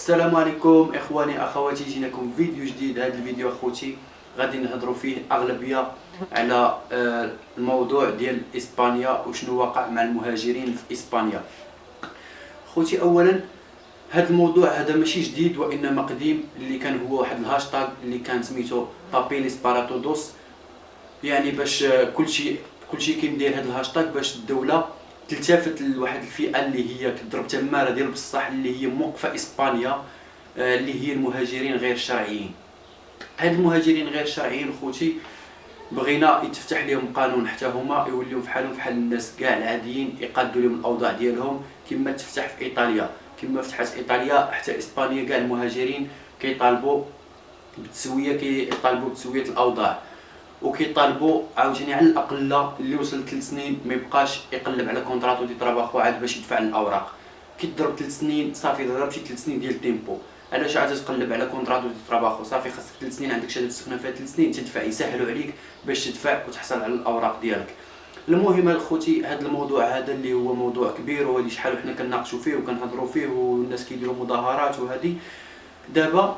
السلام عليكم اخواني اخواتي، جيناكم فيديو جديد. هذا الفيديو اخوتي غادي نهضروا فيه اغلبيه على الموضوع ديال اسبانيا وشنو وقع مع المهاجرين في اسبانيا. خوتي اولا هذا الموضوع هذا ماشي جديد وانما قديم، اللي كان هو واحد الهاشتاغ اللي كان سميتو طابيليس باراتودوس، يعني باش كلشي كيدير هذا الهاشتاغ باش الدوله تلتفت لواحد الفئه اللي هي كتضرب تماره ديال بصح، اللي هي موقفه اسبانيا، اللي هي المهاجرين غير الشرعيين. هاد المهاجرين غير الشرعيين خوتي بغينا يتفتح لهم قانون حتى هما يوليو فحالهم فحال الناس كاع العاديين، يقادوا لهم الاوضاع ديالهم كما تفتح في ايطاليا، كما فتحت ايطاليا حتى اسبانيا. كاع المهاجرين كيطالبوا بالتسويه، كيطالبوا بتسويه الاوضاع، وكيطالبوا عاوتاني على الاقل اللي وصل 3 سنين ما يبقاش يقلب على كونطراتو دي طراباخو عاد باش يدفع الاوراق. كي تضرب 3 سنين صافي ضربتي 3 سنين ديال التيمبو. علاش عاد تقلب على كونطراتو دي طراباخو؟ صافي خاصك 3 سنين، عندك شهاده السكنه فيها 3 سنين تدفع، يسهلوا عليك باش تدفع وتحصل على الاوراق ديالك. المهم الخوتي هذا الموضوع هذا اللي هو موضوع كبير، وهذه شحال وحنا كنناقشوا فيه وكنهضروا فيه والناس كيديروا مظاهرات. وهذه دابا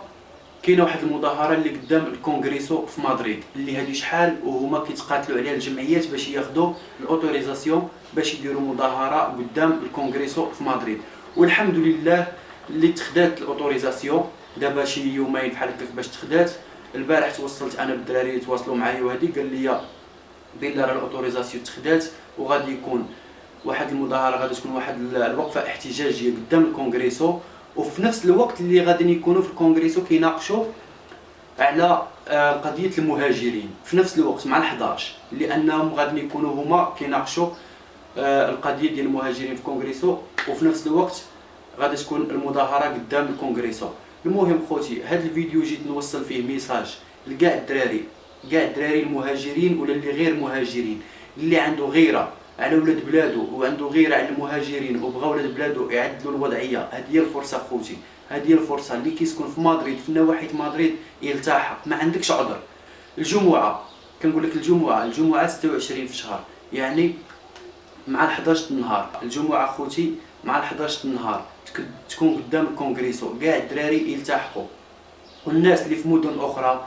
كاينه واحد المظاهره اللي قدام الكونغريسو في مدريد، اللي هذه شحال وهما كيتقاتلوا عليها الجمعيات باش ياخذوا الاوتوريزاسيون باش يديروا مظاهره قدام الكونغريسو في مدريد. والحمد لله اللي تخدات الاوتوريزاسيون دابا شي يومين بحال هكاك باش تخدات. البارح توصلت انا بالدراري تواصلوا معايا وهذه قال لي بان راه الاوتوريزاسيون تخدات وغادي يكون واحد المظاهره، غادي تكون واحد الوقفه احتجاجيه قدام الكونغريسو. وفي نفس الوقت اللي غادي يكونوا في الكونغريسو كيناقشوا على قضيه المهاجرين في نفس الوقت مع ال11، لانهم غادي يكونوا هما كيناقشوا القضيه ديال المهاجرين في الكونغريسو، وفي نفس الوقت غادي تكون المظاهره قدام الكونغريسو. المهم خوتي هذا الفيديو جيت نوصل فيه ميساج لكاع الدراري، كاع الدراري المهاجرين ولا اللي غير مهاجرين، اللي عنده غيره على ولاد بلادو وعنده غيره على المهاجرين وبغى ولاد بلادو يعدلوا الوضعيه. هذه هي الفرصه خوتي، هذه هي الفرصه. اللي كيسكن في مدريد في نواحي مدريد يلتحق، ما عندكش عذر. الجمعه كنقول لك الجمعه 26 في الشهر، يعني مع 11 النهار. الجمعه خوتي مع 11 النهار تكون قدام الكونغريسو، كاع الدراري يلتحقوا. والناس اللي في مدن اخرى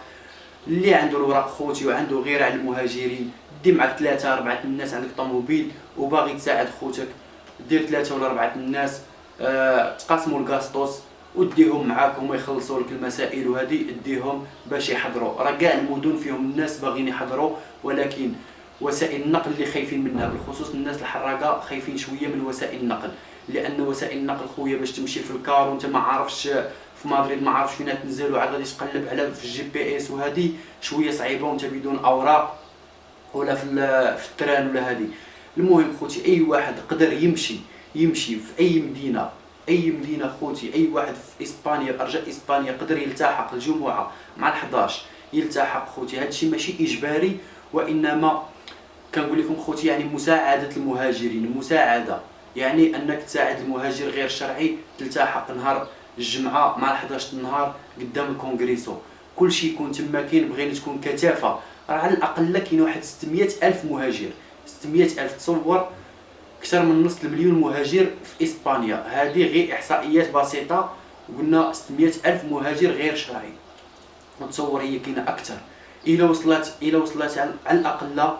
اللي عنده الوراق خوتي وعنده غير على المهاجرين، دي معك 3 4 الناس، عندك طوموبيل وباغي تساعد خوتك، دير 3 ولا 4 الناس، تقاسموا الكاستوس وديهم معاك، هما يخلصوا لك المسائل وهذه اديهم باش يحضروا. راه كاع المدن فيهم الناس باغيين يحضروا، ولكن وسائل النقل اللي خايفين منها، بالخصوص الناس الحراقه خايفين شويه من وسائل النقل، لان وسائل النقل خويا باش تمشي في الكار وانت ما عارفش في مدريد، ما عارفش فين تنزل وعاد غادي تقلب على في الجي بي اس، وهذه شويه صعيبه وانت بدون اوراق ولا في التران ولا هذه. المهم خوتي اي واحد قدر يمشي في اي مدينه خوتي، اي واحد في اسبانيا ارجاء اسبانيا قدر يلتحق الجمعه مع ال11 يلتحق خوتي. هذا الشيء ماشي اجباري، وانما كنقول لكم خوتي يعني مساعده المهاجرين، مساعده يعني انك تساعد المهاجر غير الشرعي. تلتحق نهار الجمعه مع 11 النهار قدام الكونغريسو، كل شيء يكون تما كاين. بغينا تكون كثافه، راه على الاقل كاين واحد 600 الف مهاجر، 600 الف. تصور اكثر من نص المليون مهاجر في اسبانيا، هذه غير احصائيات بسيطه، قلنا 600 الف مهاجر غير شرعي. وتصور هي كاينه اكثر، الى وصلت على الاقل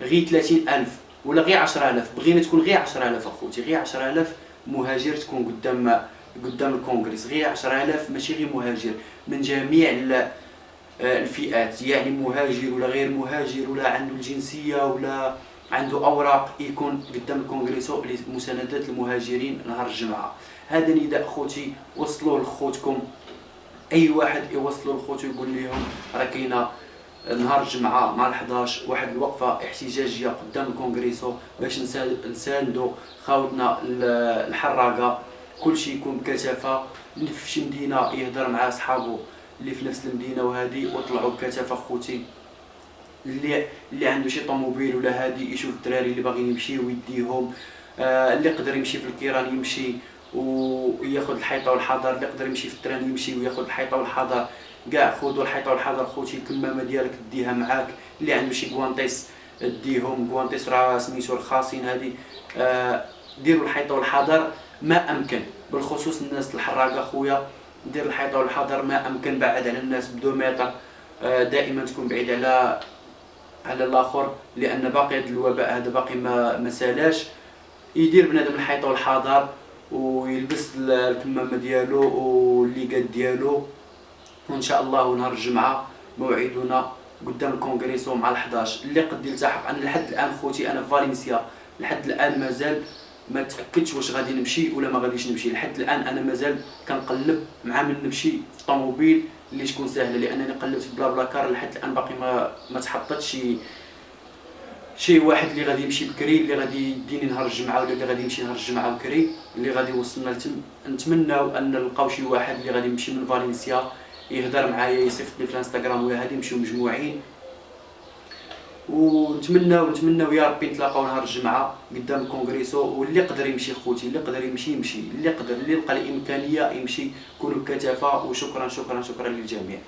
غير 30 الف ولا غير 10,000. بغينا تكون غير 10,000 اخوتي، غير 10,000 مهاجر تكون قدام الكونغرس، غير 10,000 ماشي غير مهاجر، من جميع الفئات، يعني مهاجر ولا غير مهاجر ولا عنده الجنسيه ولا عنده اوراق، يكون قدام الكونغريسو لمساندة المهاجرين نهار الجمعه. هذا نداء خوتي وصلوه لخوتكم، اي واحد يوصلوا لخوتو يقول لهم راه كاينه نهار الجمعه مع 11 واحد الوقفه احتجاجيه قدام الكونغريسو باش نساندوا خاوتنا الحراقه. كلشي يكون بكثافه، اللي في شي مدينه يهضر مع صحابو اللي في نفس المدينه وهذه، وطلعوا بكثافه خوتي. اللي عنده شي طوموبيل ولا هادي يشوف الدراري اللي باغيين يمشيو ويديهم، اللي يقدر يمشي في الكيران يمشي وياخذ الحيطه والحذر، اللي يقدر يمشي في التران يمشي وياخذ الحيطه والحذر. كاع خذوا الحيطه والحذر خوتي، الكمامه ديالك ديها معاك، اللي عنده شي كوانطيس ديهم، كوانطيس راه سميتو الخاصين هذه. ديروا الحيطه والحذر ما امكن، بالخصوص الناس الحراقه خويا ندير الحيطه والحذر ما امكن، بعد على الناس ب2 متر، دائما تكون بعيد على الاخر، لان باقي هذا الوباء هذا باقي ما سالاش. يدير بنادم الحيطه والحذر ويلبس الكمامه ديالو والليقات ديالو، وان شاء الله نهار الجمعه موعدنا قدام الكونغريسو مع ال11 اللي قد يلتحق. انا لحد الان خوتي انا في فالنسيا، لحد الان مازال ما تاكدتش واش غادي نمشي ولا ما غاديش نمشي. لحد الان انا مازال كنقلب مع من نمشي في الطوموبيل اللي تكون سهله، لانني قلبت في بلا بلاكار لحد الان باقي ما تحطتش شي واحد اللي غادي يمشي بكري، اللي غادي يديني نهار الجمعه ولا اللي غادي يمشي نهار الجمعه بكري اللي غادي يوصلنا لتم. نتمناو ان نلقاو شي واحد اللي غادي يمشي من فالنسيا يهضر معايا، يصيفطني في الانستغرام ولا هادي نمشيو مجموعين. ونتمناو يا ربي نتلاقاو نهار الجمعه قدام الكونغريسو، واللي يقدر يمشي خوتي، اللي يقدر يمشي يمشي، اللي يقدر اللي لقى الامكانيه يمشي، كونوا كتافه. وشكرا شكرا شكرا للجميع.